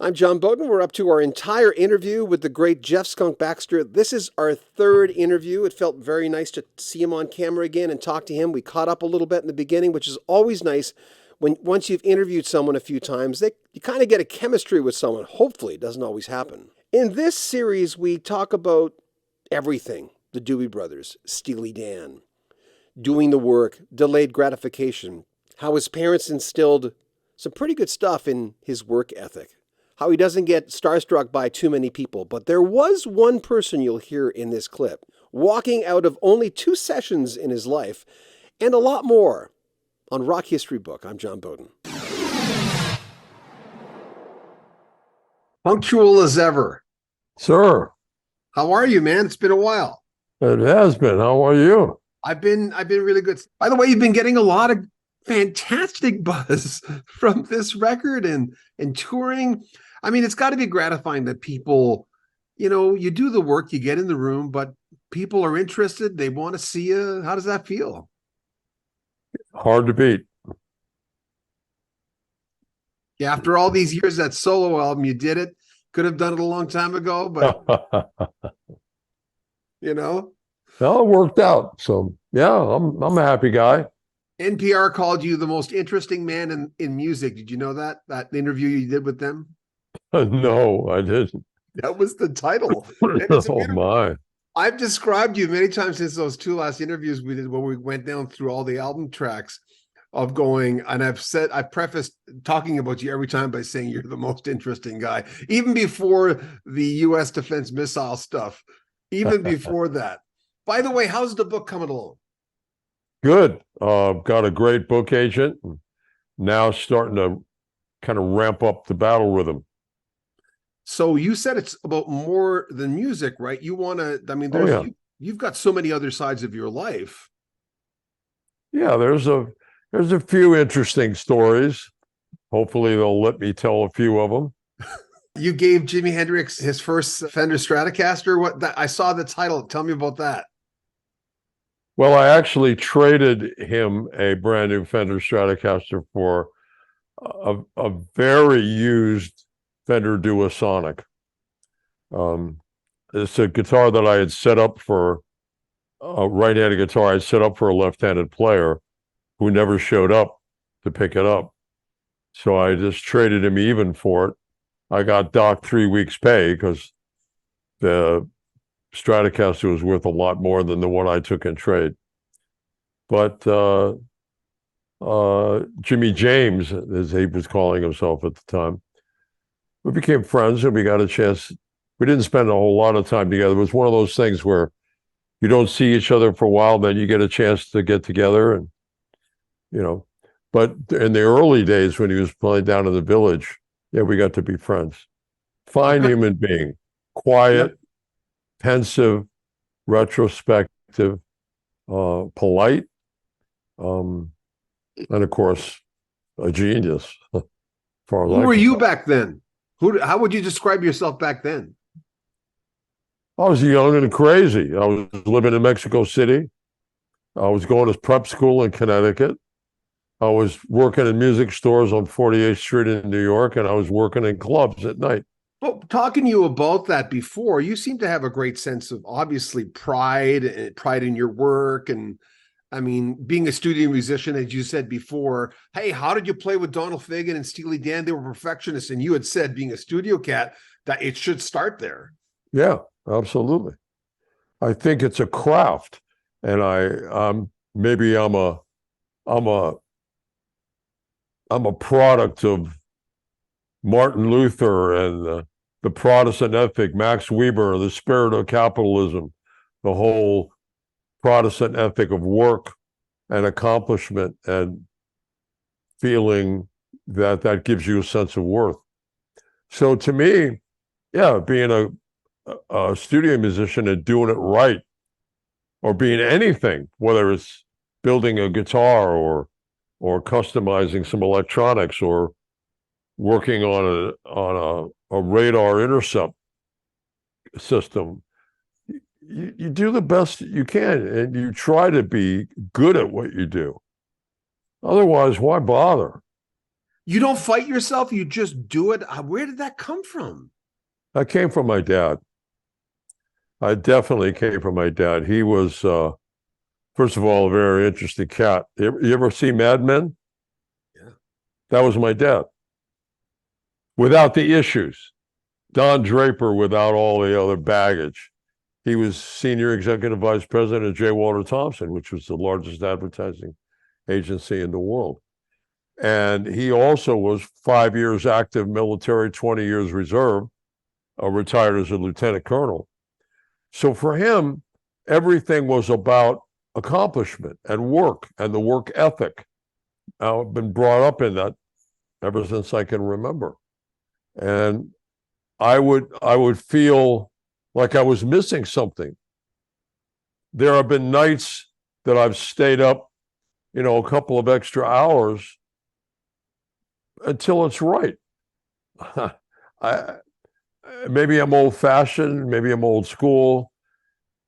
I'm John Bowden. We're up to our entire interview with the great Jeff Skunk Baxter. This is our third interview. It felt very nice to see him on camera again and talk to him. We caught up a little bit in the beginning, which is always nice when once you've interviewed someone a few times, you kind of get a chemistry with someone. Hopefully, it doesn't always happen. In this series, we talk about everything: the Dobie Brothers, Steely Dan, doing the work, delayed gratification, how his parents instilled some pretty good stuff in his work ethic, how he doesn't get starstruck by too many people. But there was one person you'll hear in this clip walking out of only 2 sessions in his life, and a lot more. On Rock History Book, I'm John Bowden. Punctual as ever. Sir, How are you, man? It's been a while. it has been. How are you? I've been really good. By the way, you've been getting a lot of fantastic buzz from this record and touring. I mean, it's got to be gratifying that people, you do the work, you get in the room, but people are interested. They want to see you. How does that feel? Hard to beat. Yeah, after all these years, that solo album, you did it. Could have done it a long time ago, but Well, it worked out. So yeah, I'm a happy guy. NPR called you the most interesting man in music. Did you know that interview you did with them? No, I didn't. That was the title. It's Oh my. I've described you many times since those 2 last interviews we did, where we went down through all the album tracks of going, and I prefaced talking about you every time by saying you're the most interesting guy, even before the U.S. defense missile stuff, even before that. By the way, how's the book coming along? Good. Got a great book agent. Now starting to kind of ramp up the battle rhythm. So you said it's about more than music, right? You want to, I mean, you've got so many other sides of your life. Yeah, there's a few interesting stories. Hopefully they'll let me tell a few of them. You gave Jimi Hendrix his first Fender Stratocaster. I saw the title. Tell me about that. Well, I actually traded him a brand new Fender Stratocaster for a very used Fender Duosonic. It's a guitar that I had set up for a right-handed guitar. I set up for a left-handed player who never showed up to pick it up. So I just traded him even for it. I got docked 3 weeks' pay because the Stratocaster was worth a lot more than the one I took in trade. But Jimmy James, as he was calling himself at the time, we became friends and we got a chance. We didn't spend a whole lot of time together. It was one of those things where you don't see each other for a while, then you get a chance to get together and, But in the early days when he was playing down in the Village, yeah, we got to be friends. Fine human being, quiet, pensive, retrospective, polite, and of course, a genius. Who were you back then? How would you describe yourself back then? I was young and crazy. I was living in Mexico City. I was going to prep school in Connecticut. I was working in music stores on 48th Street in New York, and I was working in clubs at night. Well, talking to you about that before, you seem to have a great sense of, obviously, pride in your work. And I mean, being a studio musician, as you said before, hey, how did you play with Donald Fagen and Steely Dan? They were perfectionists. And you had said, being a studio cat, that it should start there. Yeah, absolutely. I think it's a craft. And maybe I'm a product of Martin Luther and the Protestant ethic, Max Weber, the spirit of capitalism, the whole Protestant ethic of work and accomplishment and feeling that gives you a sense of worth. So to me, yeah, being a studio musician and doing it right, or being anything, whether it's building a guitar or customizing some electronics or working on a radar intercept system, you do the best you can and you try to be good at what you do. Otherwise, why bother? You don't fight yourself, you just do it. Where did that come from? I came from my dad. I definitely came from my dad. He was, first of all, a very interesting cat. You ever see Mad Men? Yeah. That was my dad. Without the issues. Don Draper without all the other baggage. He was senior executive vice president of J. Walter Thompson, which was the largest advertising agency in the world. And he also was 5 years active military, 20 years reserve, retired as a lieutenant colonel. So for him, everything was about accomplishment and work and the work ethic. I've been brought up in that ever since I can remember. And I would feel like I was missing something. There have been nights that I've stayed up, a couple of extra hours until it's right. I maybe I'm old fashioned, maybe I'm old school,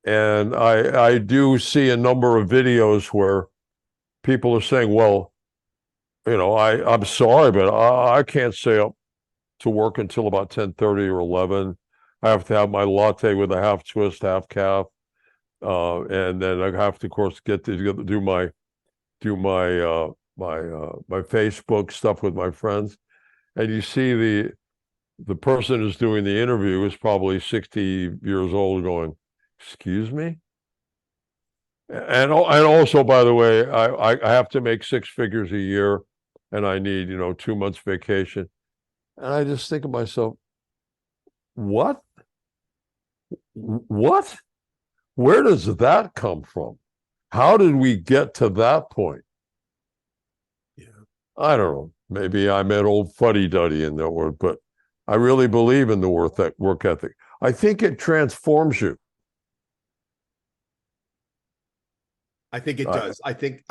and I do see a number of videos where people are saying, well, I'm sorry, but I can't stay up to work until about 10:30 or 11. I have to have my latte with a half twist, half calf, and then I have to, of course, get to do my my Facebook stuff with my friends. And you see the person who's doing the interview is probably 60 years old, going, "Excuse me." And also, by the way, I have to make six figures a year, and I need 2 months vacation. And I just think to myself, what? What? Where does that come from? How did we get to that point? Yeah. I don't know. Maybe I'm an old fuddy-duddy in that word, but I really believe in the work ethic. I think it transforms you. I think it does. I think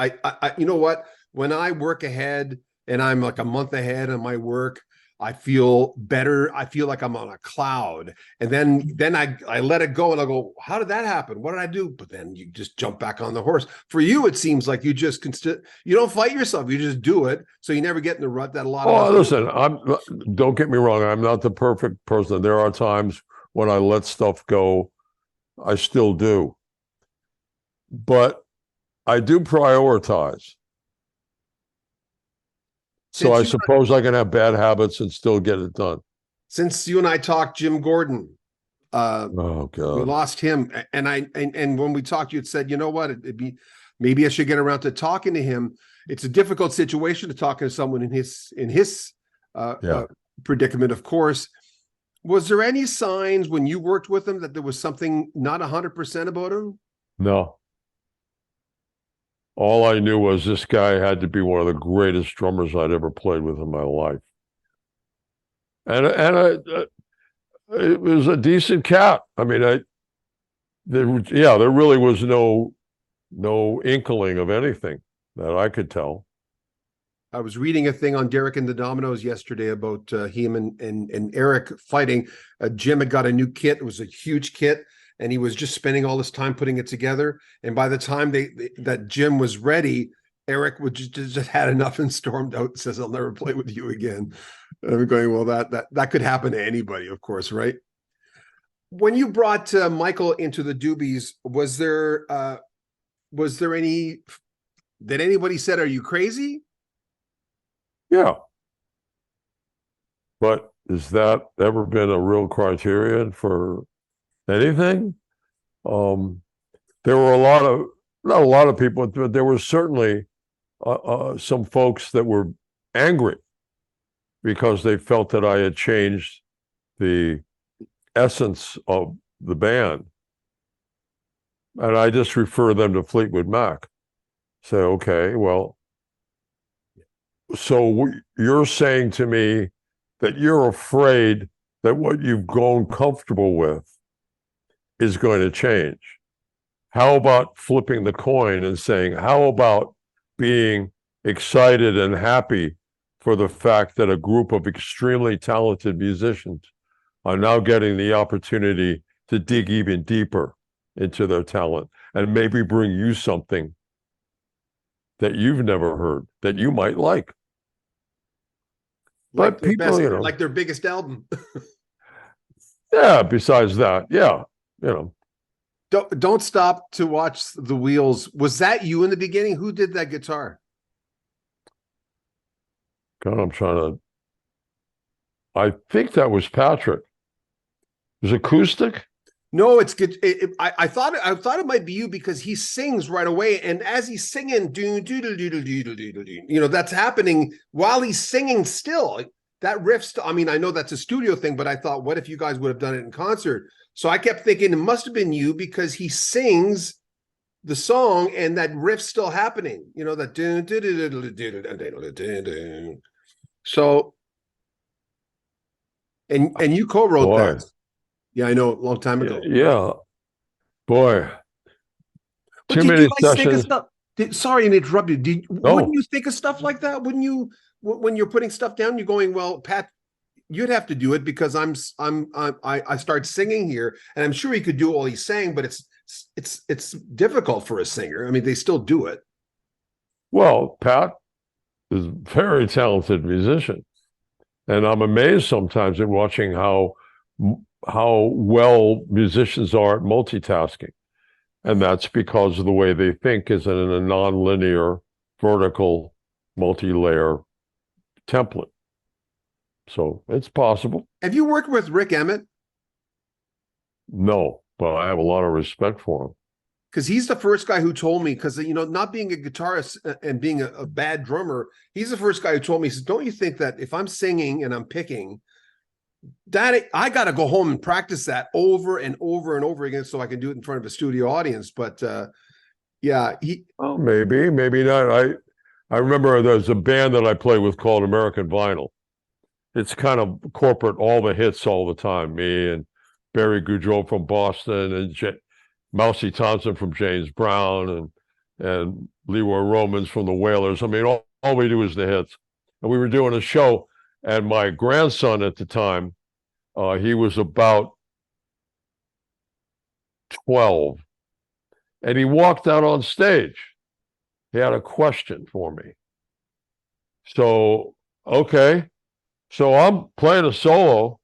you know what? When I work ahead and I'm like a month ahead on my work, I feel better. I feel like I'm on a cloud. And then I let it go and I go, how did that happen? What did I do? But then you just jump back on the horse. For you, it seems like you just you don't fight yourself. You just do it. So you never get in the rut that a lot of us listen, don't get me wrong. I'm not the perfect person. There are times when I let stuff go. I still do. But I do prioritize. So I suppose I can have bad habits and still get it done. Since you and I talked, Jim Gordon, oh God, we lost him, and when we talked, you had said, you know what, it'd be maybe I should get around to talking to him. It's a difficult situation to talk to someone in his predicament, of course. Was there any signs when you worked with him that there was something not 100% about him? No. All I knew was this guy had to be one of the greatest drummers I'd ever played with in my life. And it was a decent cat. I mean, there really was no inkling of anything that I could tell. I was reading a thing on Derek and the Dominoes yesterday about him and Eric fighting. Jim had got a new kit. It was a huge kit. And he was just spending all this time putting it together. And by the time that Jim was ready, Eric would just had enough and stormed out and says, I'll never play with you again. And I'm going, well, that could happen to anybody, of course, right? When you brought Michael into the Dobies, was there any, did anybody said, are you crazy? Yeah. But has that ever been a real criterion for anything? There were not a lot of people, but there were certainly some folks that were angry because they felt that I had changed the essence of the band. And I just refer them to Fleetwood Mac. Say, okay, well, so you're saying to me that you're afraid that what you've grown comfortable with is going to change. How about flipping the coin and saying, how about being excited and happy for the fact that a group of extremely talented musicians are now getting the opportunity to dig even deeper into their talent and maybe bring you something that you've never heard that you might like. like But their people, best, you know, like their biggest album. yeah, besides that, yeah, you know, Don't stop to watch the wheels. Was that you in the beginning? Who did that guitar? God, I think that was Patrick. It was acoustic? No, it's good. I thought it might be you because he sings right away, and as he's singing, that's happening while he's singing. Still, that riff. I mean, I know that's a studio thing, but I thought, what if you guys would have done it in concert? So I kept thinking it must have been you because he sings the song and that riff's still happening. That. So and you co-wrote Boy, that. Yeah, I know, a long time ago. yeah, boy, But too did you many guys think of sessions. stuff? Sorry to interrupt you. Wouldn't No, you think of stuff like that? Wouldn't you, when you're putting stuff down, you're going, well, Pat, you'd have to do it because I start singing here, and I'm sure he could do all he's saying, but it's difficult for a singer. I mean, they still do it. well, Pat is a very talented musician, and I'm amazed sometimes at watching how well musicians are at multitasking. And that's because of the way they think is in a nonlinear, vertical, multi-layer template. So it's possible. Have you worked with Rick Emmett? No, but I have a lot of respect for him. Because he's the first guy who told me, because not being a guitarist and being a bad drummer, he's the first guy who told me, he says, don't you think that if I'm singing and I'm picking, that I got to go home and practice that over and over and over again so I can do it in front of a studio audience. But yeah, Oh, maybe not. I remember there's a band that I played with called American Vinyl. It's kind of corporate, all the hits all the time. Me and Barry Goudreau from Boston and Mousy Thompson from James Brown and Leroy Romans from the Wailers. I mean, all we do is the hits. And we were doing a show, and my grandson at the time, he was about 12, and he walked out on stage. He had a question for me. So, okay. So I'm playing a solo,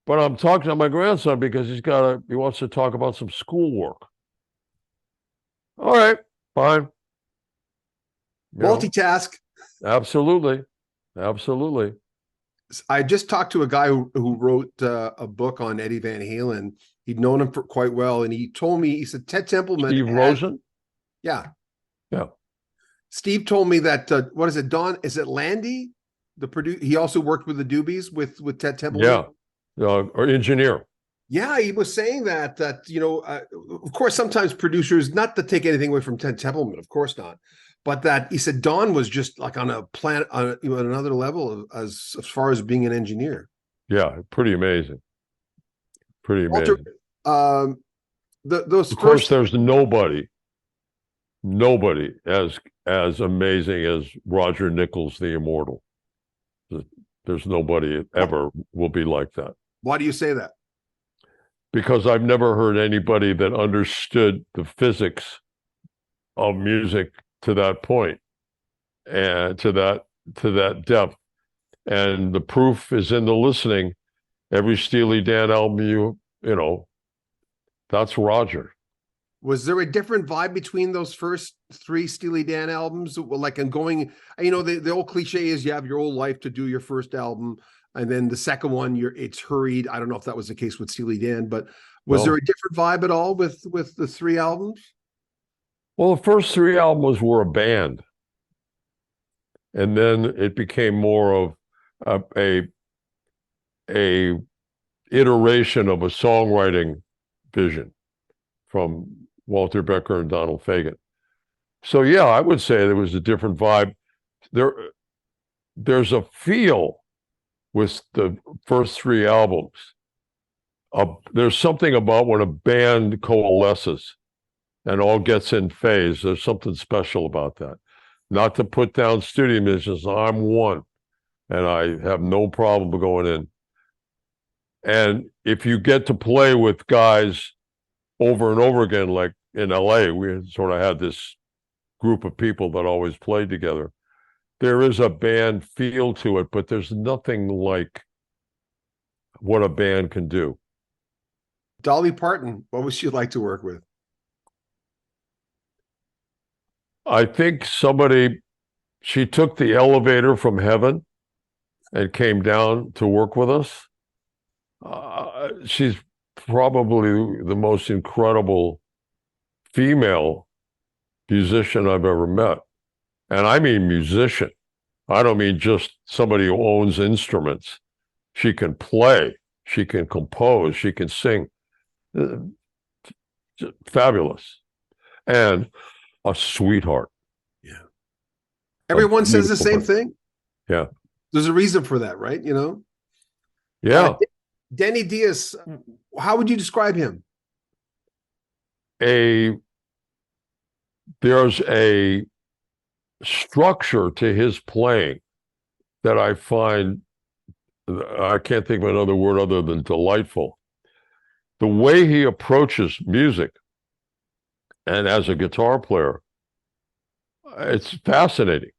but I'm talking to my grandson because he wants to talk about some schoolwork. All right, fine. multitask. Absolutely. Absolutely. I just talked to a guy who wrote a book on Eddie Van Halen. He'd known him for quite well, and he told me, he said Ted Templeman Steve Rosen? yeah. Yeah. Steve told me that what is it, Don? Is it Landy? He also worked with the Doobies with Ted Templeman. Yeah. Or engineer. Yeah, he was saying that of course, sometimes producers, not to take anything away from Ted Templeman, of course not, but that he said Don was just like on a planet, on another level as far as being an engineer. Yeah, pretty amazing. Pretty Walter, amazing. those Of course, first, there's nobody as amazing as Roger Nichols, the immortal. There's nobody ever will be like that. why do you say that? Because I've never heard anybody that understood the physics of music to that point and to that depth. And the proof is in the listening. Every Steely Dan album you know, that's Roger. Was there a different vibe between those first three Steely Dan albums? Like, and going, the old cliche is you have your whole life to do your first album, and then the second one, it's hurried. I don't know if that was the case with Steely Dan, but was there a different vibe at all with the three albums? Well, the first three albums were a band, and then it became more of a iteration of a songwriting vision from Walter Becker and Donald Fagen. So yeah, I would say there was a different vibe. There's a feel with the first three albums. There's something about when a band coalesces and all gets in phase. There's something special about that. Not to put down studio musicians. I'm one, and I have no problem going in. And if you get to play with guys over and over again, like in LA, we sort of had this group of people that always played together. there is a band feel to it, but there's nothing like what a band can do. Dolly Parton, what would she like to work with? I think she took the elevator from heaven and came down to work with us. She's probably the most incredible female musician I've ever met. And I mean musician. I don't mean just somebody who owns instruments. She can play, she can compose, she can sing. Fabulous. And a sweetheart. Yeah. Everyone says the same thing. Yeah. There's a reason for that, right? Yeah. Denny Diaz, how would you describe him? There's a structure to his playing that I find, I can't think of another word other than delightful. The way he approaches music, and as a guitar player, it's fascinating.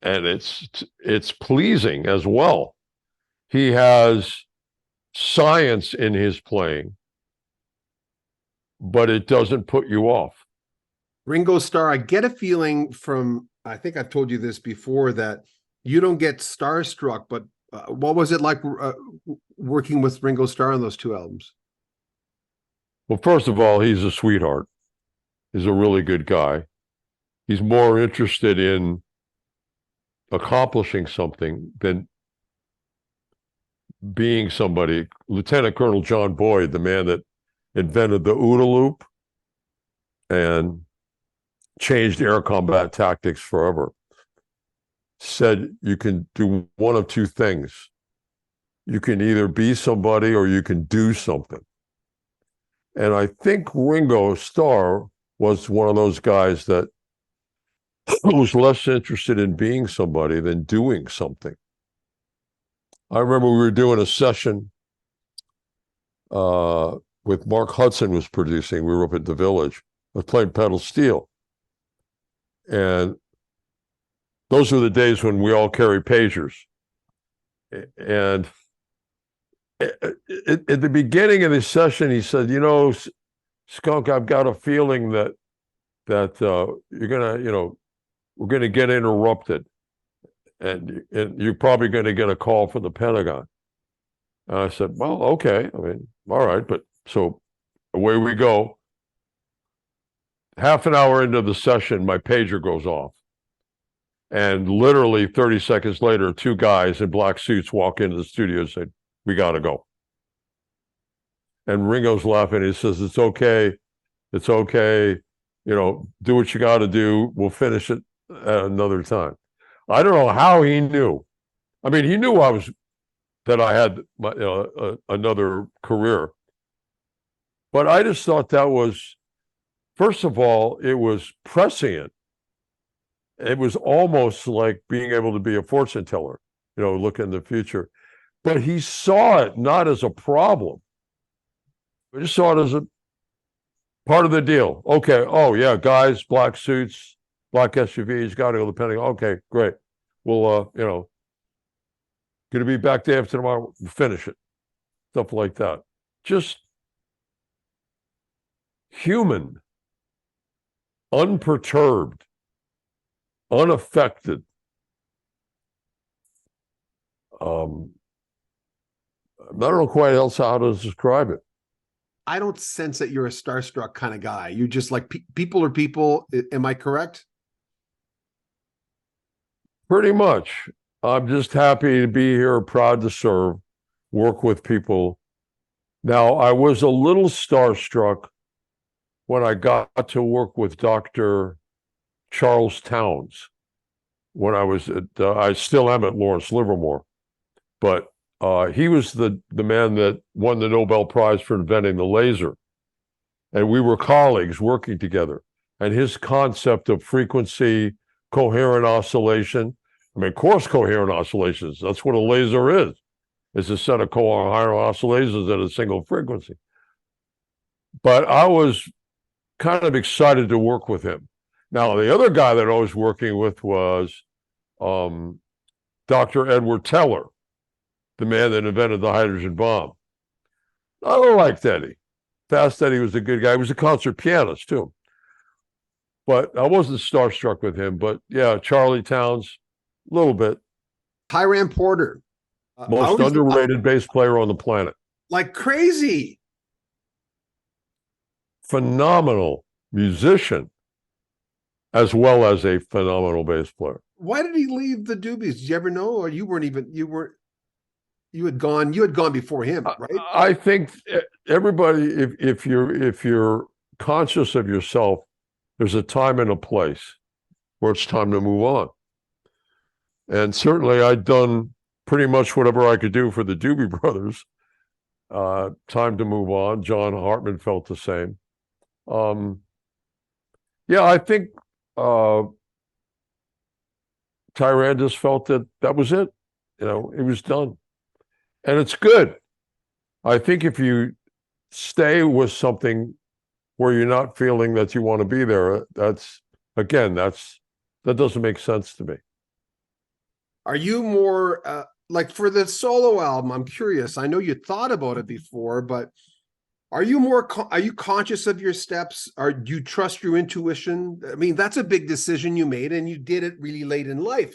And it's pleasing as well. He has science in his playing, but it doesn't put you off. Ringo Starr, I get a feeling from, I think I've told you this before, that you don't get starstruck, but what was it like working with Ringo Starr on those two albums? Well, first of all, he's a sweetheart. He's a really good guy. He's more interested in accomplishing something than being somebody. Lieutenant Colonel John Boyd, the man that invented the OODA loop and changed air combat tactics forever, said you can do one of two things. You can either be somebody or you can do something. And I think Ringo Starr was one of those guys that was less interested in being somebody than doing something. I remember we were doing a session with Mark Hudson was producing. We were up at the Village. I was playing pedal steel. And those were the days when we all carried pagers. And at the beginning of the session, he said, Skunk, I've got a feeling that you're gonna, we're gonna get interrupted, and you're probably gonna get a call from the Pentagon. And I said, well, okay, I mean, all right, but so away we go. Half an hour into the session, my pager goes off. And literally 30 seconds later, two guys in black suits walk into the studio and say, we got to go. And Ringo's laughing. He says, it's okay. It's okay. Do what you got to do. We'll finish it at another time. I don't know how he knew. I mean, he knew that I had another career. But I just thought that was, first of all, it was prescient. It was almost like being able to be a fortune teller, look in the future. But he saw it not as a problem. He just saw it as a part of the deal. Okay, oh yeah, guys, black suits, black SUVs, got to go to the Pentagon. Okay, great. We'll, going to be back day after tomorrow. We'll finish it. Stuff like that. Just human, unperturbed, unaffected. I don't know quite else how to describe it. I don't sense that you're a starstruck kind of guy. You just like people are people. Am I correct? Pretty much. I'm just happy to be here, proud to serve, work with people. Now, I was a little starstruck when I got to work with Dr. Charles Towns when I was at, I still am at Lawrence Livermore, but he was the man that won the Nobel Prize for inventing the laser. And we were colleagues working together. And his concept of frequency, coherent oscillation, I mean, coarse coherent oscillations, that's what a laser is. It's a set of coherent oscillations at a single frequency. But I was kind of excited to work with him. Now, the other guy that I was working with was Dr. Edward Teller, the man that invented the hydrogen bomb. I liked Eddie. Fast Eddie was a good guy. He was a concert pianist too. But I wasn't starstruck with him. But yeah, Charlie Towns, a little bit. Hiram Porter. Most underrated bass player on the planet. Like crazy. Phenomenal musician, as well as a phenomenal bass player. Why did he leave the Doobies? Did you ever know? Or you had gone before him, right? I think everybody, if you're conscious of yourself, there's a time and a place where it's time to move on. And certainly I'd done pretty much whatever I could do for the Dobie Brothers. Time to move on. John Hartman felt the same. Yeah, I think Tyrandus felt that was it. You know, it was done. And it's good. I think if you stay with something where you're not feeling that you want to be there, that doesn't make sense to me. Are you more like for the solo album? I'm curious. I know you thought about it before, but are you conscious of your steps? Or do you trust your intuition? I mean, that's a big decision you made, and you did it really late in life.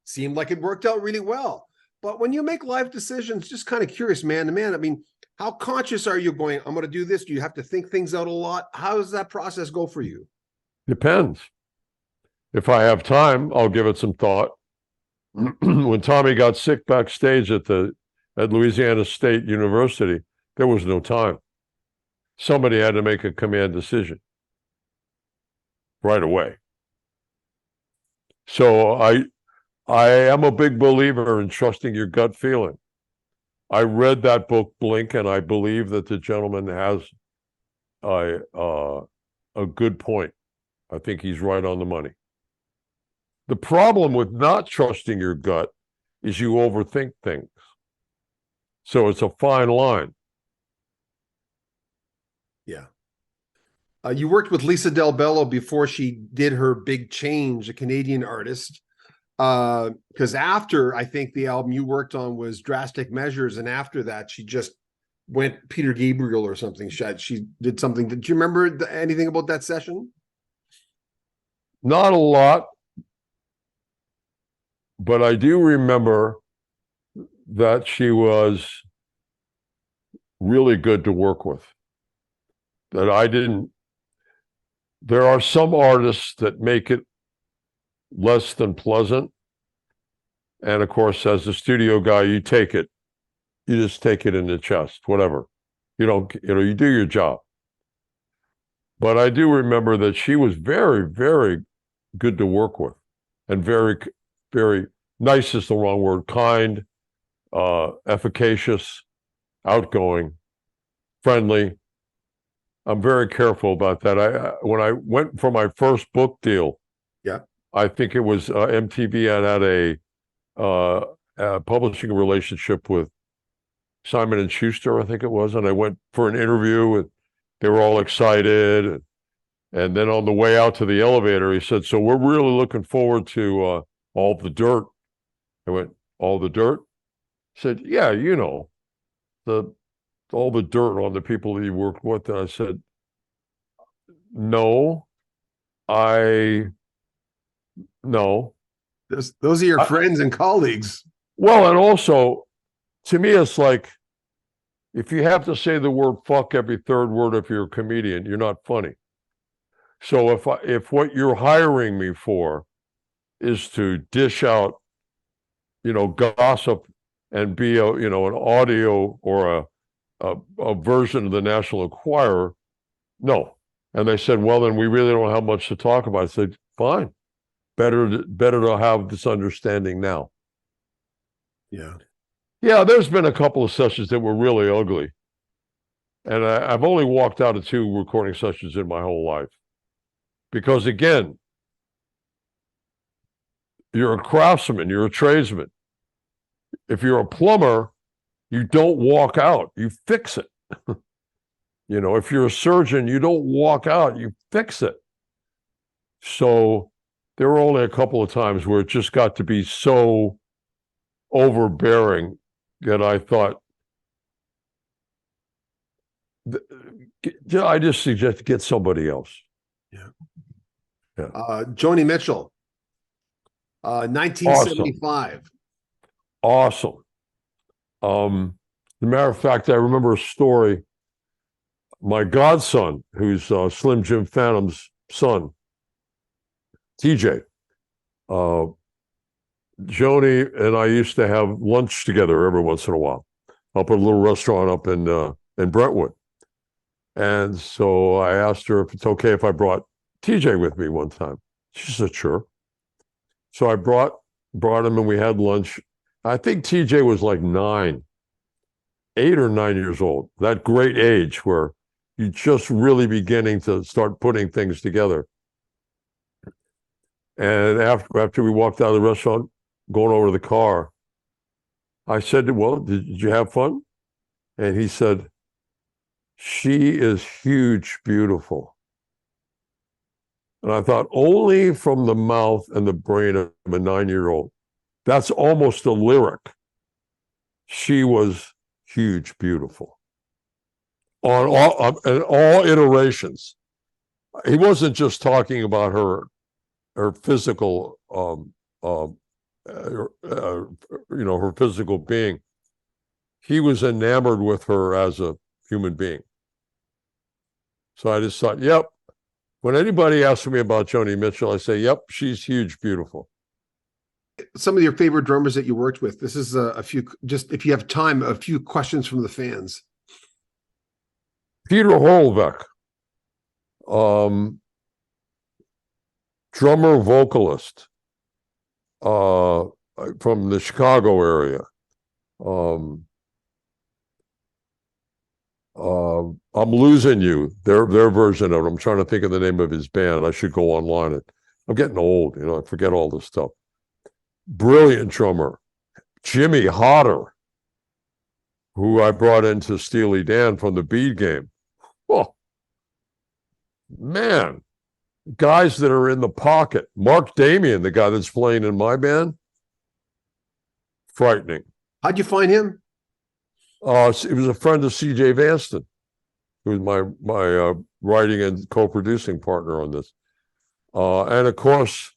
Seemed like it worked out really well. But when you make life decisions, just kind of curious, man to man, I mean, how conscious are you going, I'm going to do this? Do you have to think things out a lot? How does that process go for you? Depends. If I have time, I'll give it some thought. When Tommy got sick backstage at Louisiana State University, there was no time. Somebody had to make a command decision right away. So I am a big believer in trusting your gut feeling. I read that book, Blink, and I believe that the gentleman has a good point. I think he's right on the money. The problem with not trusting your gut is you overthink things. So it's a fine line. Yeah. You worked with Lisa Delello before she did her big change, a Canadian artist. Because after, I think the album you worked on was Drastic Measures, and after that she just went Peter Gabriel or something. She did something. Did you remember anything about that session? Not a lot, but I do remember that she was really good to work with. That I didn't. There are some artists that make it less than pleasant. And of course, as a studio guy, you take it. You just take it in the chest, whatever. You do your job. But I do remember that she was very, very good to work with, and very, very nice is the wrong word, kind, efficacious, outgoing, friendly. I'm very careful about that. When I went for my first book deal, yeah, I think it was MTV had a publishing relationship with Simon and Schuster, I think it was, and I went for an interview, and they were all excited. And then on the way out to the elevator, he said, "So we're really looking forward to All the Dirt." I went, "All the Dirt?" He said, "Yeah, all the dirt on the people that you worked with." And I said, No. Those are your friends and colleagues. Well, and also, to me, it's like, if you have to say the word fuck every third word, if you're a comedian, you're not funny. So if what you're hiring me for is to dish out, gossip and be an audio or a version of the National Enquirer, no. And they said, well, then we really don't have much to talk about. I said, fine. Better to have this understanding now. Yeah. Yeah, there's been a couple of sessions that were really ugly. And I've only walked out of 2 recording sessions in my whole life. Because again, you're a craftsman, you're a tradesman. If you're a plumber, you don't walk out, you fix it. If you're a surgeon, you don't walk out, you fix it. So there were only a couple of times where it just got to be so overbearing that I thought, I just suggest get somebody else. Yeah. Yeah. Joni Mitchell, 1975. Awesome. As a matter of fact, I remember a story. My godson, who's Slim Jim Phantom's son, TJ, Joni and I used to have lunch together every once in a while up at a little restaurant up in Brentwood. And so I asked her if it's okay if I brought TJ with me one time. She said, sure. So I brought him and we had lunch. I think TJ was like 8 or 9 years old, that great age where you're just really beginning to start putting things together. And after we walked out of the restaurant, going over to the car, I said, well, did you have fun? And he said, she is huge, beautiful. And I thought, only from the mouth and the brain of a 9-year-old. That's almost a lyric. She was huge, beautiful. On all iterations. He wasn't just talking about her physical, her physical being. He was enamored with her as a human being. So I just thought, yep. When anybody asks me about Joni Mitchell, I say, yep, she's huge, beautiful. Some of your favorite drummers that you worked with. This is a few, just if you have time, a few questions from the fans. Peter Horlbeck, drummer, vocalist, from the Chicago area. I'm Losing You, their version of it. I'm trying to think of the name of his band. I should go online. I'm getting old, I forget all this stuff. Brilliant drummer. Jimmy Hodder, who I brought into Steely Dan from the Bead Game. Oh, man. Guys that are in the pocket. Mark Damian, the guy that's playing in my band. Frightening. How'd you find him? It was a friend of C.J. Vanston, who's my writing and co-producing partner on this. And of course,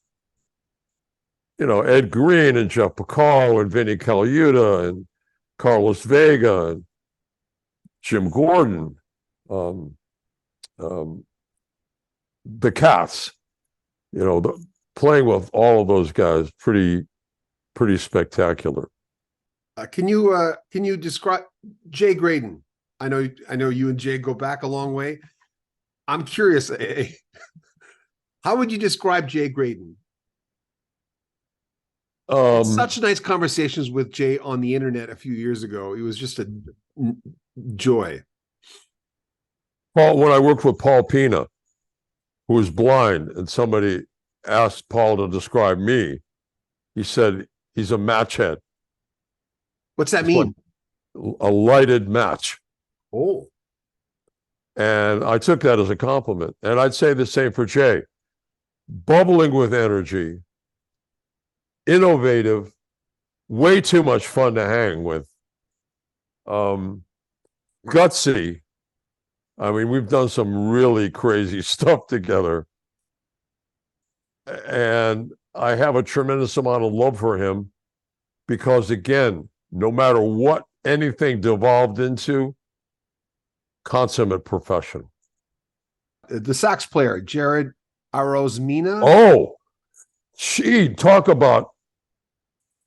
Ed Green and Jeff Picaro and Vinnie Colaiuta and Carlos Vega and Jim Gordon, the Cats, playing with all of those guys, pretty spectacular. Can you describe Jay Graydon? I know you and Jay go back a long way. I'm curious, how would you describe Jay Graydon? Such nice conversations with Jay on the internet a few years ago. It was just a joy. Paul, when I worked with Paul Pina, who was blind, and somebody asked Paul to describe me, he said he's a match head. What's that mean? A lighted match. Oh. And I took that as a compliment. And I'd say the same for Jay. Bubbling with energy, innovative, way too much fun to hang with. Gutsy. I mean, we've done some really crazy stuff together. And I have a tremendous amount of love for him because, again, no matter what anything devolved into, consummate professional. The sax player, Jared Arozmina. Oh, gee, talk about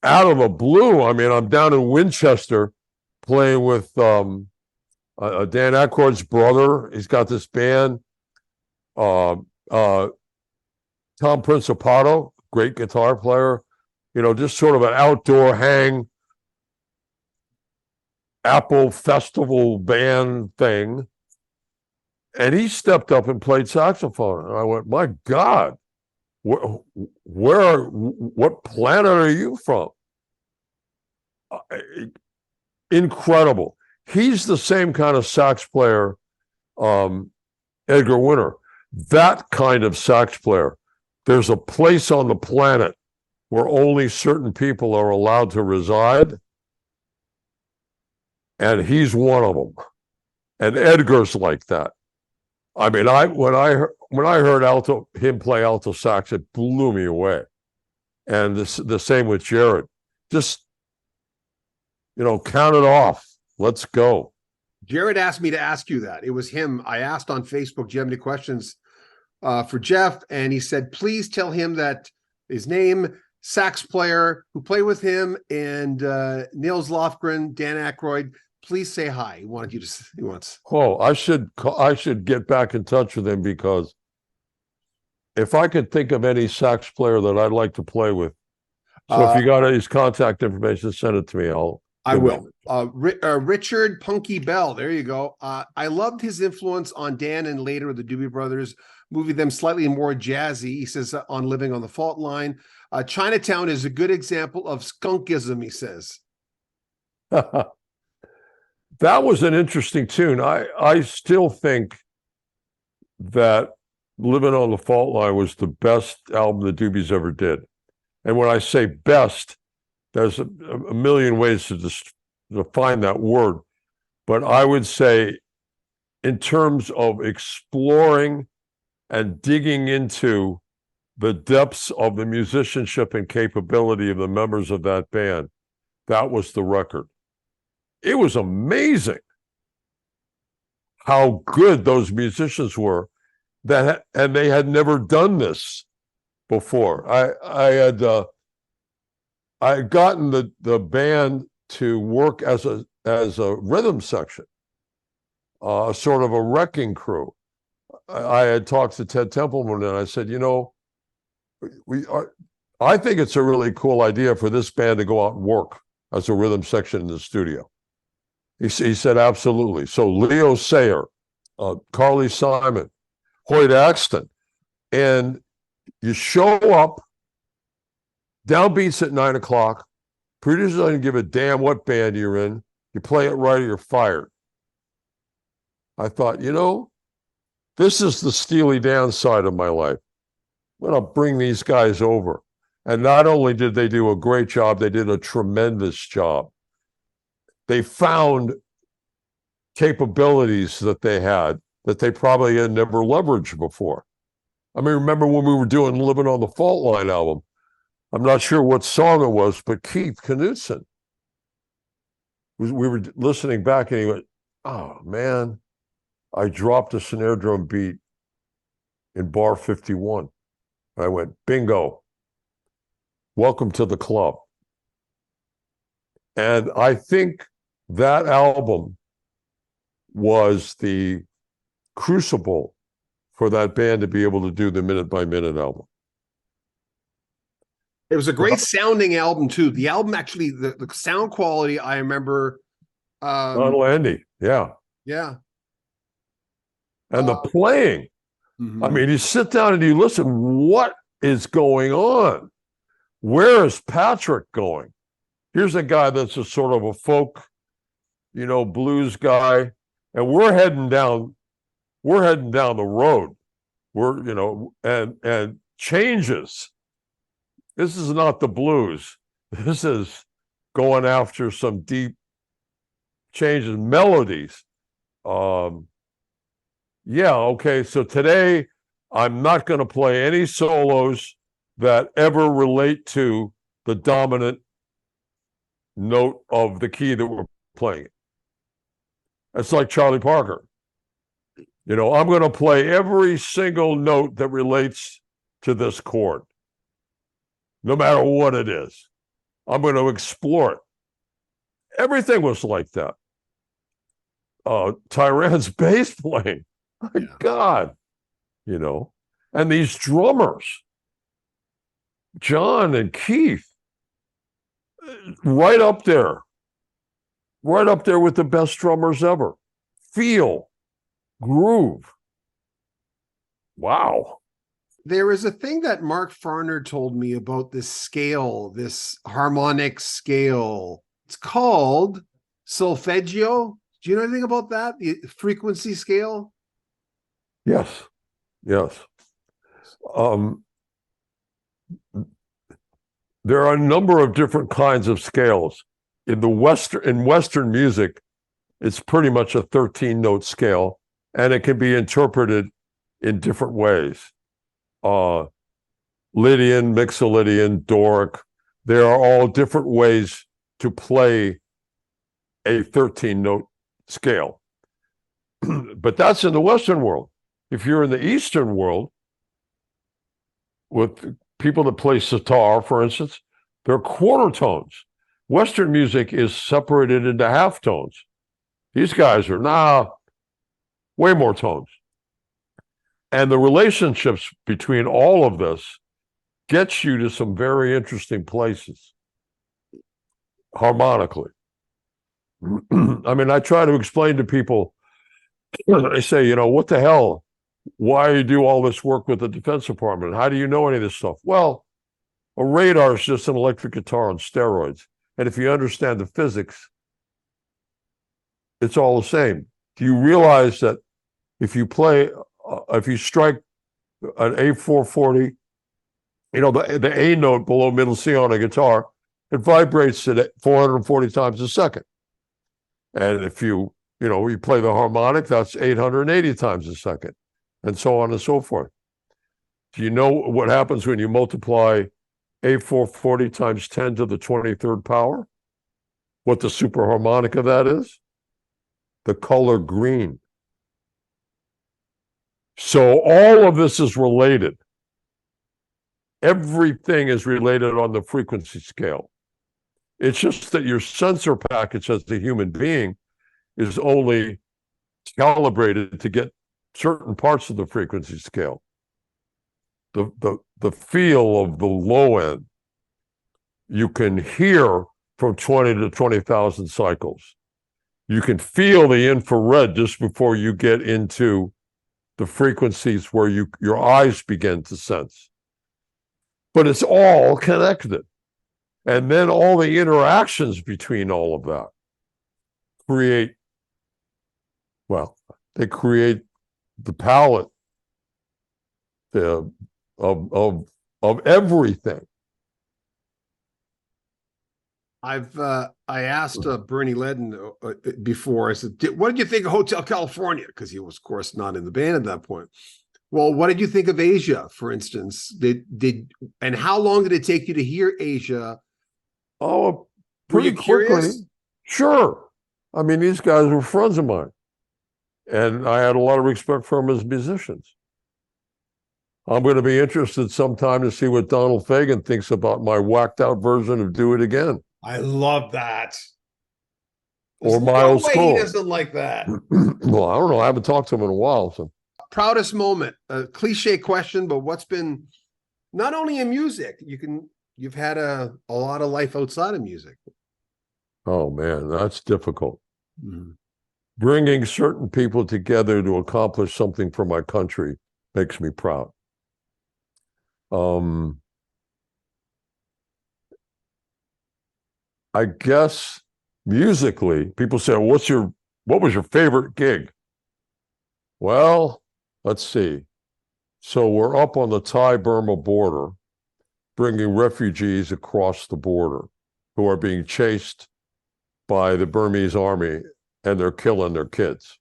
out of the blue. I mean, I'm down in Winchester playing with Dan Aykroyd's brother. He's got this band. Tom Principado, great guitar player. Just sort of an outdoor hang, Apple Festival band thing. And he stepped up and played saxophone. And I went, my God, what planet are you from? Incredible. He's the same kind of sax player, Edgar Winter, that kind of sax player, there's a place on the planet where only certain people are allowed to reside, and he's one of them. And Edgar's like that. I mean, when I heard him play alto sax, it blew me away. And the same with Jared. Just, count it off. Let's go. Jared asked me to ask you that. It was him. I asked on Facebook, do you have any questions for Jeff? And he said, please tell him that his name, sax player who played with him, and Nils Lofgren, Dan Aykroyd, please say hi. He wants. Oh, I should get back in touch with him, because if I could think of any sax player that I'd like to play with. So if you got his contact information, send it to me. I will. Richard Punky Bell. There you go. I loved his influence on Dan and later the Dobie Brothers, moving them slightly more jazzy. He says on Living on the Fault Line. Chinatown is a good example of skunkism, he says. That was an interesting tune. I still think that Living on the Fault Line was the best album the Doobies ever did. And when I say best, there's a million ways to define that word. But I would say, in terms of exploring and digging into the depths of the musicianship and capability of the members of that band, that was the record. It was amazing how good those musicians were, and they had never done this before. I had gotten the band to work as a rhythm section, sort of a wrecking crew. I had talked to Ted Templeman, and I said, I think it's a really cool idea for this band to go out and work as a rhythm section in the studio. He said, absolutely. So Leo Sayer, Carly Simon, Hoyt Axton, and you show up, downbeats at 9 o'clock, producer doesn't give a damn what band you're in, you play it right or you're fired. I thought, this is the Steely Dan side of my life. I'm going to bring these guys over. And not only did they do a great job, they did a tremendous job. They found capabilities that they had that they probably had never leveraged before. I mean, remember when we were doing Living on the Fault Line album? I'm not sure what song it was, but Keith Knudsen, we were listening back, and he went, oh, man, I dropped a snare drum beat in bar 51. I went, bingo, welcome to the club. And I think that album was the crucible for that band to be able to do the Minute by Minute album. It was a great sounding album too. The album, actually, the sound quality, I remember. Ron Landy, yeah. Yeah. And the playing. Mm-hmm. I mean, you sit down and you listen, what is going on? Where is Patrick going? Here's a guy that's a sort of a folk, blues guy, and we're heading down the road. And changes. This is not the blues. This is going after some deep changes, melodies. Okay. So today, I'm not going to play any solos that ever relate to the dominant note of the key that we're playing. It's like Charlie Parker. I'm going to play every single note that relates to this chord, no matter what it is. I'm going to explore it. Everything was like that. Tyran's bass playing, my God, and these drummers, John and Keith, right up there with the best drummers ever. Feel, groove. Wow. There is a thing that Mark Farner told me about this scale, this harmonic scale. It's called solfeggio. Do you know anything about that? The frequency scale? Yes. there are a number of different kinds of scales. In Western music, it's pretty much a 13-note scale, and it can be interpreted in different ways. Lydian, Mixolydian, Doric, there are all different ways to play a 13-note scale. But that's in the Western world. If you're in the Eastern world, with people that play sitar, for instance, they're quarter tones. Western music is separated into half tones. These guys are, way more tones. And the relationships between all of this gets you to some very interesting places, harmonically. I mean, I try to explain to people, they say, what the hell? Why do you do all this work with the Defense Department? How do you know any of this stuff? Well, a radar is just an electric guitar on steroids. And if you understand the physics, it's all the same. Do you realize that if you strike an A440, the A note below middle C on a guitar, it vibrates at 440 times a second. And if you play the harmonic, that's 880 times a second, and so on and so forth. Do you know what happens when you multiply A440 times 10 to the 23rd power? What the superharmonic of that is? The color green. So all of this is related. Everything is related on the frequency scale. It's just that your sensor package as a human being is only calibrated to get certain parts of the frequency scale. The feel of the low end, you can hear from 20 to 20,000 cycles. You can feel the infrared just before you get into the frequencies where your eyes begin to sense. But it's all connected. And then all the interactions between all of that they create the palette of everything. I asked Bernie Ledden before. I said, "What did you think of Hotel California?" Because he was, of course, not in the band at that point. Well, what did you think of Asia, for instance? And how long did it take you to hear Asia? Oh, pretty quickly. Curious? Sure. I mean, these guys were friends of mine, and I had a lot of respect for them as musicians. I'm going to be interested sometime to see what Donald Fagen thinks about my whacked out version of Do It Again. I love that. Or Miles Cole. He doesn't like that. Well, I don't know. I haven't talked to him in a while. So. Proudest moment, a cliche question, but what's been not only in music, you've had a lot of life outside of music. Oh man, that's difficult. Mm-hmm. Bringing certain people together to accomplish something for my country makes me proud. I guess musically, people say, what was your favorite gig? Well, let's see. So we're up on the Thai-Burma border, bringing refugees across the border who are being chased by the Burmese army, and they're killing their kids.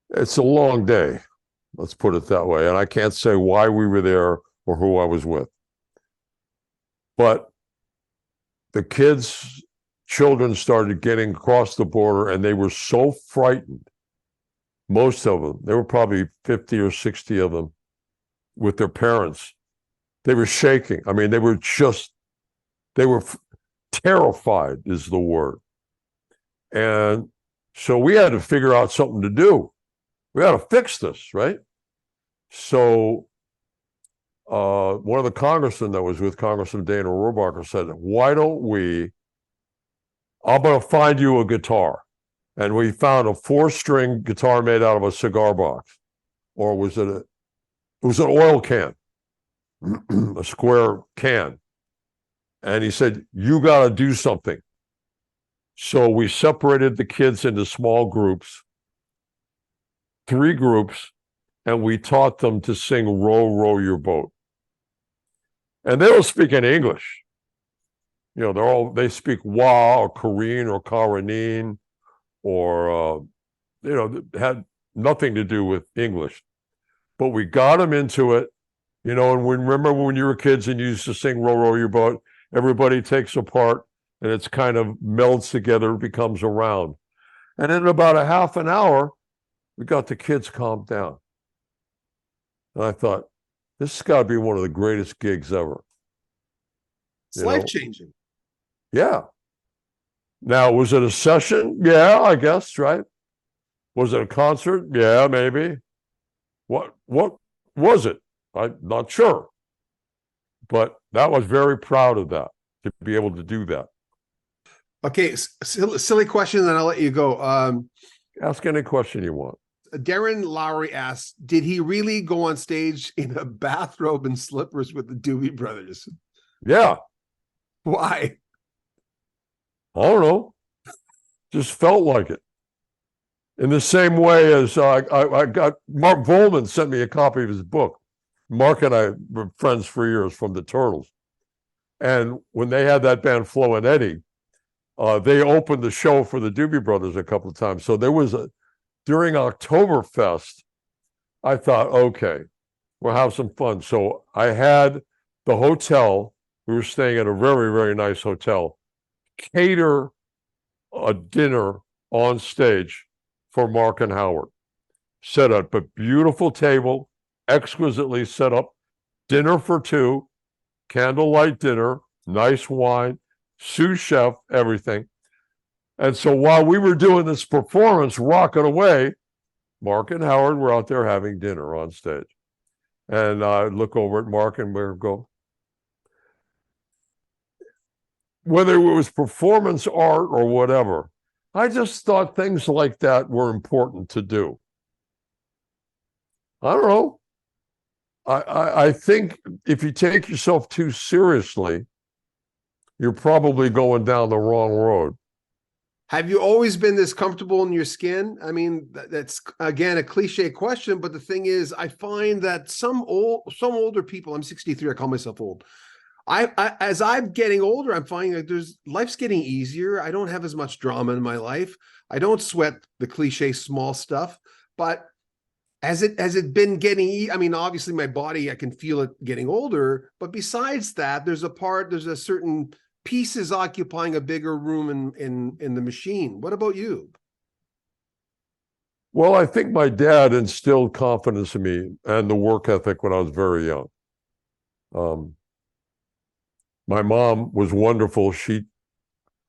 It's a long day, let's put it that way. And I can't say why we were there or who I was with. But the children started getting across the border, and they were so frightened. Most of them, there were probably 50 or 60 of them with their parents. They were shaking. I mean, they were terrified is the word. And so we had to figure out something to do. We had to fix this, right? So one of the congressmen that was with Congressman Dana Rohrabacher said, why don't I'm going to find you a guitar. And we found a 4-string guitar made out of a cigar box. Or it was an oil can, a square can. And he said, you got to do something. So we separated the kids into small groups, 3 groups, and we taught them to sing Row, Row Your Boat. And they don't speak any English. They speak Wa or Korean or Karenine or, had nothing to do with English. But we got them into it, and remember when you were kids and you used to sing Row, Row Your Boat, everybody takes a part and it's kind of melds together, it becomes a round. And in about a half an hour, we got the kids calmed down. And I thought, this has got to be one of the greatest gigs ever. It's life-changing. Yeah. Now, was it a session? Yeah, I guess, right? Was it a concert? Yeah, maybe. What was it? I'm not sure. But I was very proud of that, to be able to do that. Okay, silly question, then I'll let you go. Ask any question you want. Darren Lowry asks, did he really go on stage in a bathrobe and slippers with the Dobie Brothers? Yeah. Why? I don't know. Just felt like it. In the same way as I got Mark Volman sent me a copy of his book. Mark and I were friends for years from the Turtles. And when they had that band Flo and Eddie, they opened the show for the Dobie Brothers a couple of times. So there was during Oktoberfest, I thought, okay, we'll have some fun. So I had the hotel, we were staying at a very, very nice hotel, cater a dinner on stage for Mark and Howard. Set up a beautiful table, exquisitely set up, dinner for two, candlelight dinner, nice wine, sous chef, everything. And so while we were doing this performance, rocking away, Mark and Howard were out there having dinner on stage. And I look over at Mark and we go, whether it was performance art or whatever, I just thought things like that were important to do. I don't know. I think if you take yourself too seriously, you're probably going down the wrong road. Have you always been this comfortable in your skin? I mean, that's, again, a cliche question, but the thing is, I find that some older people, I'm 63, I call myself old. As I'm getting older, I'm finding that life's getting easier. I don't have as much drama in my life. I don't sweat the cliche small stuff, but has it been getting, I mean, obviously my body, I can feel it getting older, but besides that, there's a certain pieces occupying a bigger room in the machine. What about you? Well, I think my dad instilled confidence in me and the work ethic when I was very young. My mom was wonderful.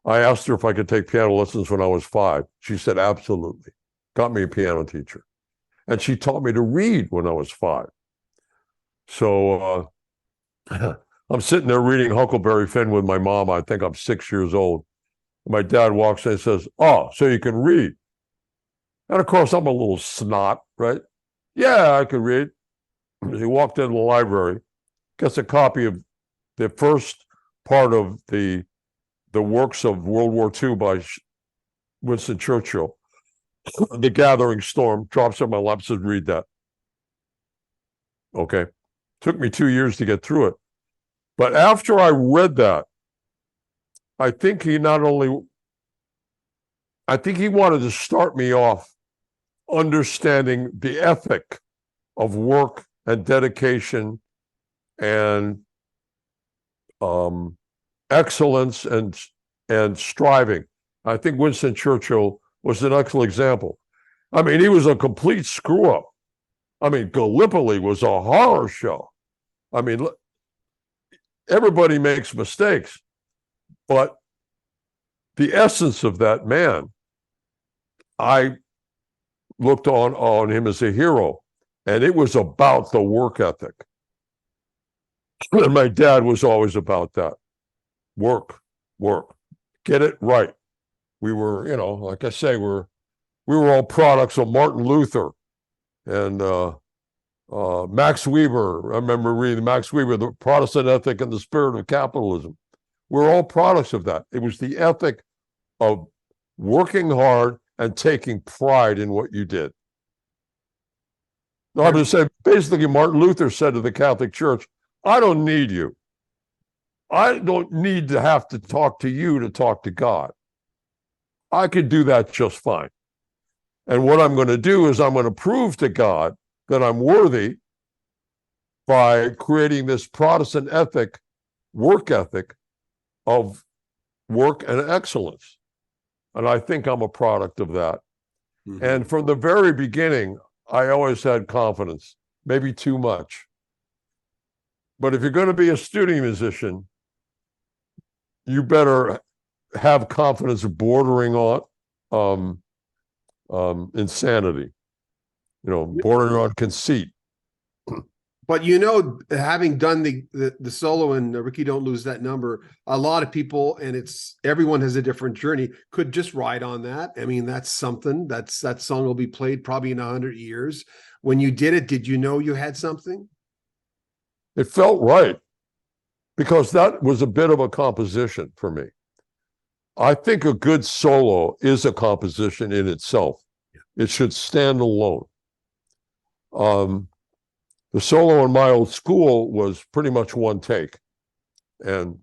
I asked her if I could take piano lessons when I was 5. She said, absolutely. Got me a piano teacher. And she taught me to read when I was 5. So I'm sitting there reading Huckleberry Finn with my mom. I think I'm 6 years old. My dad walks in and says, oh, so you can read. And of course, I'm a little snot, right? Yeah, I can read. He walked into the library, gets a copy of the first part of the works of World War II by Winston Churchill, The Gathering Storm, drops in my lap, says, read that. Okay. Took me 2 years to get through it. But after I read that, I think he wanted to start me off understanding the ethic of work and dedication and excellence and striving. I think Winston Churchill was an excellent example. I mean, he was a complete screw up. I mean, Gallipoli was a horror show. I mean, everybody makes mistakes, but the essence of that man, I looked on him as a hero, and it was about the work ethic. And my dad was always about that. Work. Get it right. We were, like I say, we were all products of Martin Luther and Max Weber. I remember reading Max Weber, The Protestant Ethic and the Spirit of Capitalism. We're all products of that. It was the ethic of working hard and taking pride in what you did. I'm going to say, basically, Martin Luther said to the Catholic Church, I don't need you. I don't need to have to talk to you to talk to God. I could do that just fine. And what I'm going to do is I'm going to prove to God that I'm worthy by creating this Protestant work ethic of work and excellence. And I think I'm a product of that. Mm-hmm. And from the very beginning, I always had confidence, maybe too much. But if you're going to be a studio musician, you better have confidence bordering on insanity, bordering on conceit. But having done the solo and Ricky Don't Lose That Number, a lot of people, and everyone has a different journey, could just ride on that. I mean, that's something. That song will be played probably in 100 years. When you did it, did you know you had something? It felt right, because that was a bit of a composition for me. I think a good solo is a composition in itself. It should stand alone. The solo in my old school was pretty much one take. And,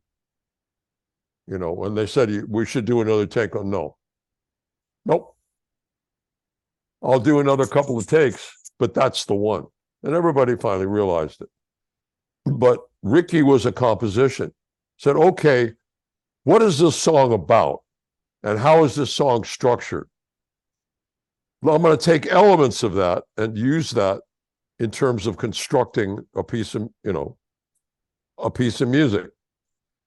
when they said we should do another take, nope. I'll do another couple of takes, but that's the one. And everybody finally realized it. But Ricky was a composition. Said, okay, what is this song about? And how is this song structured? Well, I'm going to take elements of that and use that in terms of constructing a piece of music.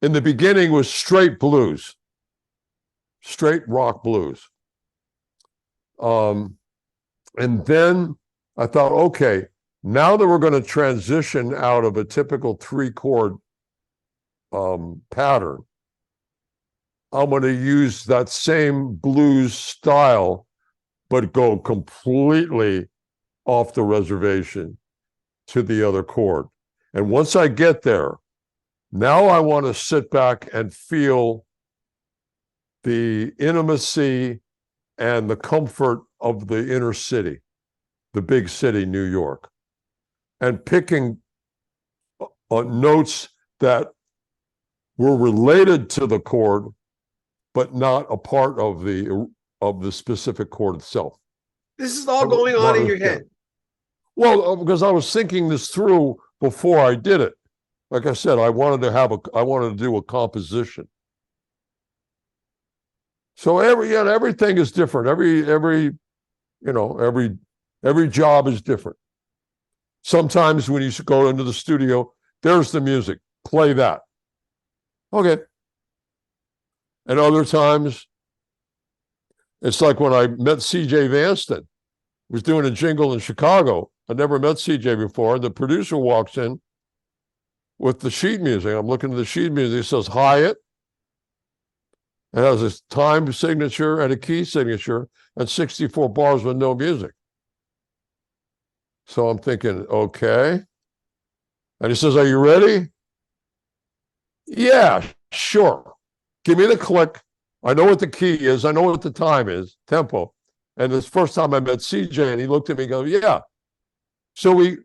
In the beginning was straight blues, straight rock blues. And then I thought, okay, now that we're going to transition out of a typical 3-chord pattern, I'm going to use that same blues style, but go completely off the reservation to the other chord. And once I get there, now I want to sit back and feel the intimacy and the comfort of the inner city, the big city, New York, and picking notes that were related to the chord, but not a part of the specific chord itself. This is all going on in your head. Well, because I was thinking this through before I did it. Like I said, I wanted to do a composition. So everything is different. Every job is different. Sometimes when you go into the studio, there's the music. Play that. Okay. And other times, it's like when I met C.J. Vanston, was doing a jingle in Chicago. I never met CJ before. And the producer walks in with the sheet music. I'm looking at the sheet music. He says, Hyatt. It has a time signature and a key signature and 64 bars with no music. So I'm thinking, okay. And he says, are you ready? Yeah, sure. Give me the click. I know what the key is. I know what the time is, tempo. And this first time I met CJ, and he looked at me and goes, yeah. So we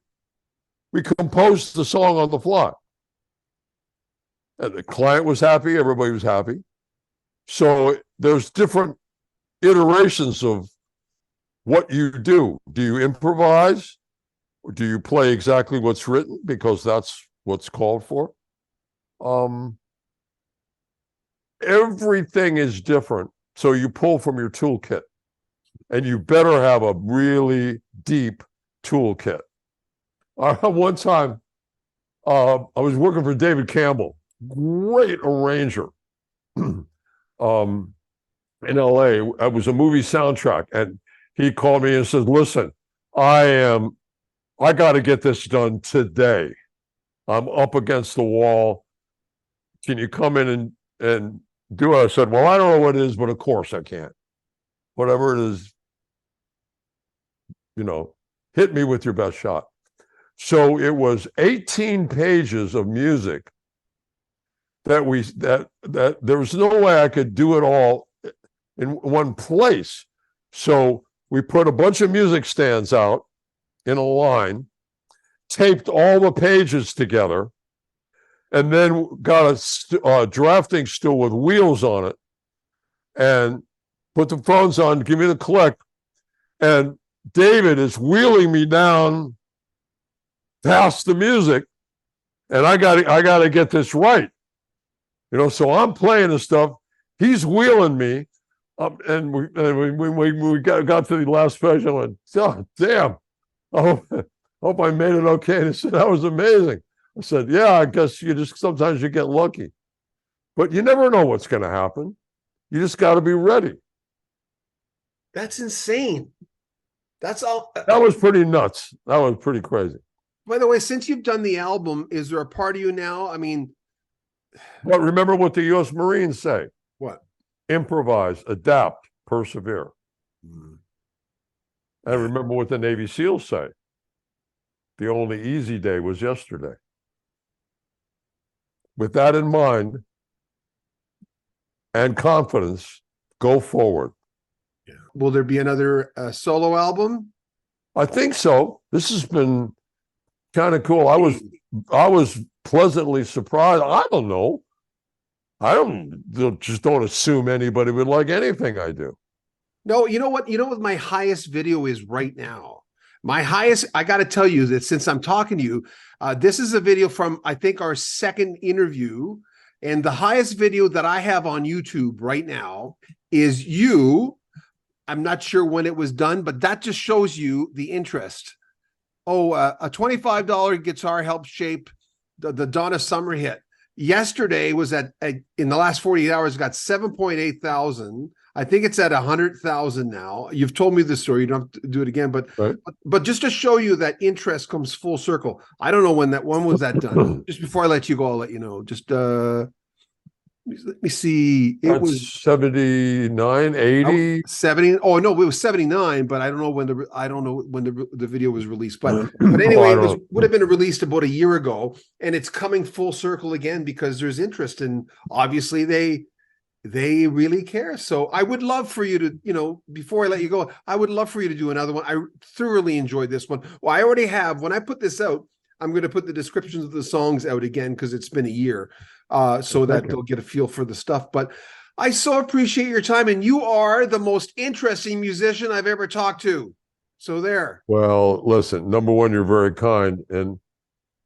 composed the song on the fly. And the client was happy, everybody was happy. So there's different iterations of what you do. Do you improvise? Or do you play exactly what's written? Because that's what's called for. Everything is different. So you pull from your toolkit. And you better have a really deep toolkit. One time, I was working for David Campbell, great arranger in LA. It was a movie soundtrack. And he called me and said, listen, I got to get this done today. I'm up against the wall. Can you come in and do it? I said, well, I don't know what it is, but of course I can. Whatever it is, hit me with your best shot. So it was 18 pages of music that there was no way I could do it all in one place. So we put a bunch of music stands out in a line, taped all the pages together, and then got a drafting stool with wheels on it, and put the phones on, give me the click, and David is wheeling me down past the music, and I got to get this right, So I'm playing the stuff. He's wheeling me, and we got to the last page. I went, oh, damn! I hope I made it okay. And he said, that was amazing. I said, yeah, I guess sometimes you get lucky, but you never know what's going to happen. You just got to be ready. That's insane. That's all. That was pretty nuts. That was pretty crazy. By the way, since you've done the album, is there a part of you now? I mean, but remember what the U.S. Marines say. What? Improvise, adapt, persevere. And remember what the Navy SEALs say. The only easy day was yesterday. With that in mind and confidence, go forward. Yeah. Will there be another solo album? I think so. This has been kind of cool. I was pleasantly surprised. I don't know. Just don't assume anybody would like anything I do. No, you know what? You know what my highest video is right now? My highest, I got to tell you that since I'm talking to you, this is a video from, I think, our second interview. And the highest video that I have on YouTube right now is you. I'm not sure when it was done, but that just shows you the interest. Oh, a $25 guitar helped shape the Donna Summer hit. Yesterday was in the last 48 hours, got 7.8 thousand. I think it's at 100,000 now. You've told me this story. You don't have to do it again, but right. but just to show you that interest comes full circle. I don't know when was that done. Just before I let you go, I'll let you know. Just let me see. It was 79, 80, 70. Oh no, it was 79, but I don't know when the video was released. But anyway, it would have been released about a year ago, and it's coming full circle again because there's interest, and obviously they really care. So I would love for you to, before I let you go, I would love for you to do another one. I thoroughly enjoyed this one. Well, I already have. When I put this out, I'm going to put the descriptions of the songs out again because it's been a year, so that they'll get a feel for the stuff. But I so appreciate your time, and you are the most interesting musician I've ever talked to. So there. Well, listen, number one, you're very kind. And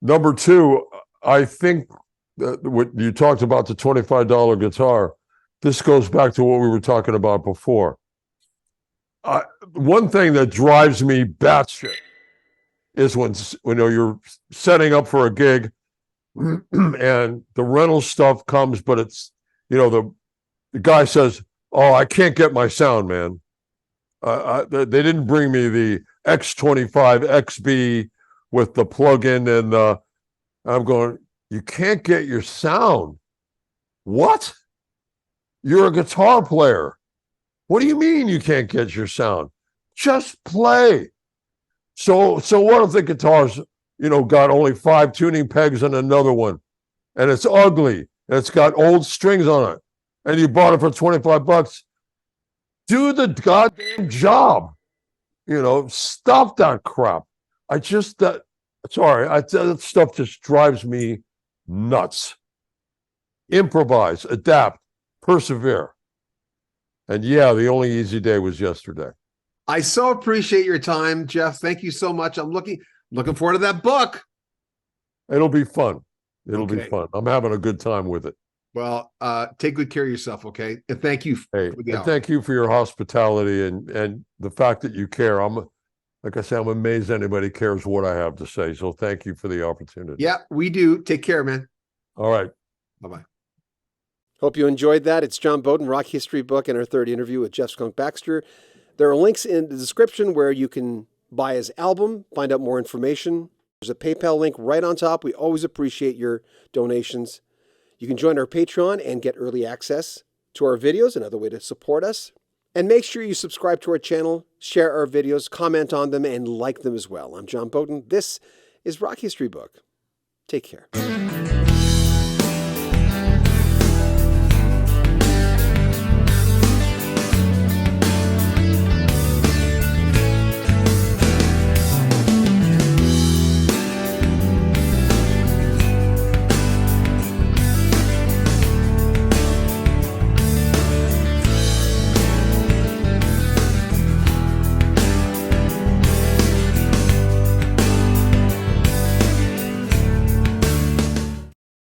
number two, I think that what you talked about, the $25 guitar, this goes back to what we were talking about before. One thing that drives me batshit is when you're setting up for a gig and the rental stuff comes, but it's, the guy says, oh, I can't get my sound, man. They didn't bring me the X25 XB with the plug-in, and I'm going, you can't get your sound. What? You're a guitar player. What do you mean you can't get your sound? Just play. So what if the guitar's, got only 5 tuning pegs and another one, and it's ugly, and it's got old strings on it, and you bought it for $25? Do the goddamn job. Stop that crap. That stuff just drives me nuts. Improvise, adapt, persevere. And yeah, the only easy day was yesterday. I so appreciate your time, Jeff. Thank you so much. I'm looking forward to that book. It'll be fun. It'll be fun. I'm having a good time with it. Well, take good care of yourself, okay? And thank you. Thank you for your hospitality and the fact that you care. Like I said, I'm amazed anybody cares what I have to say. So thank you for the opportunity. Yeah, we do. Take care, man. All right. Bye-bye. Hope you enjoyed that. It's John Bowden, Rock History Book, and our third interview with Jeff Skunk Baxter. There are links in the description where you can buy his album, find out more information. There's a PayPal link right on top. We always appreciate your donations. You can join our Patreon and get early access to our videos, another way to support us. And make sure you subscribe to our channel, share our videos, comment on them, and like them as well. I'm John Bowden. This is Rock History Book. Take care.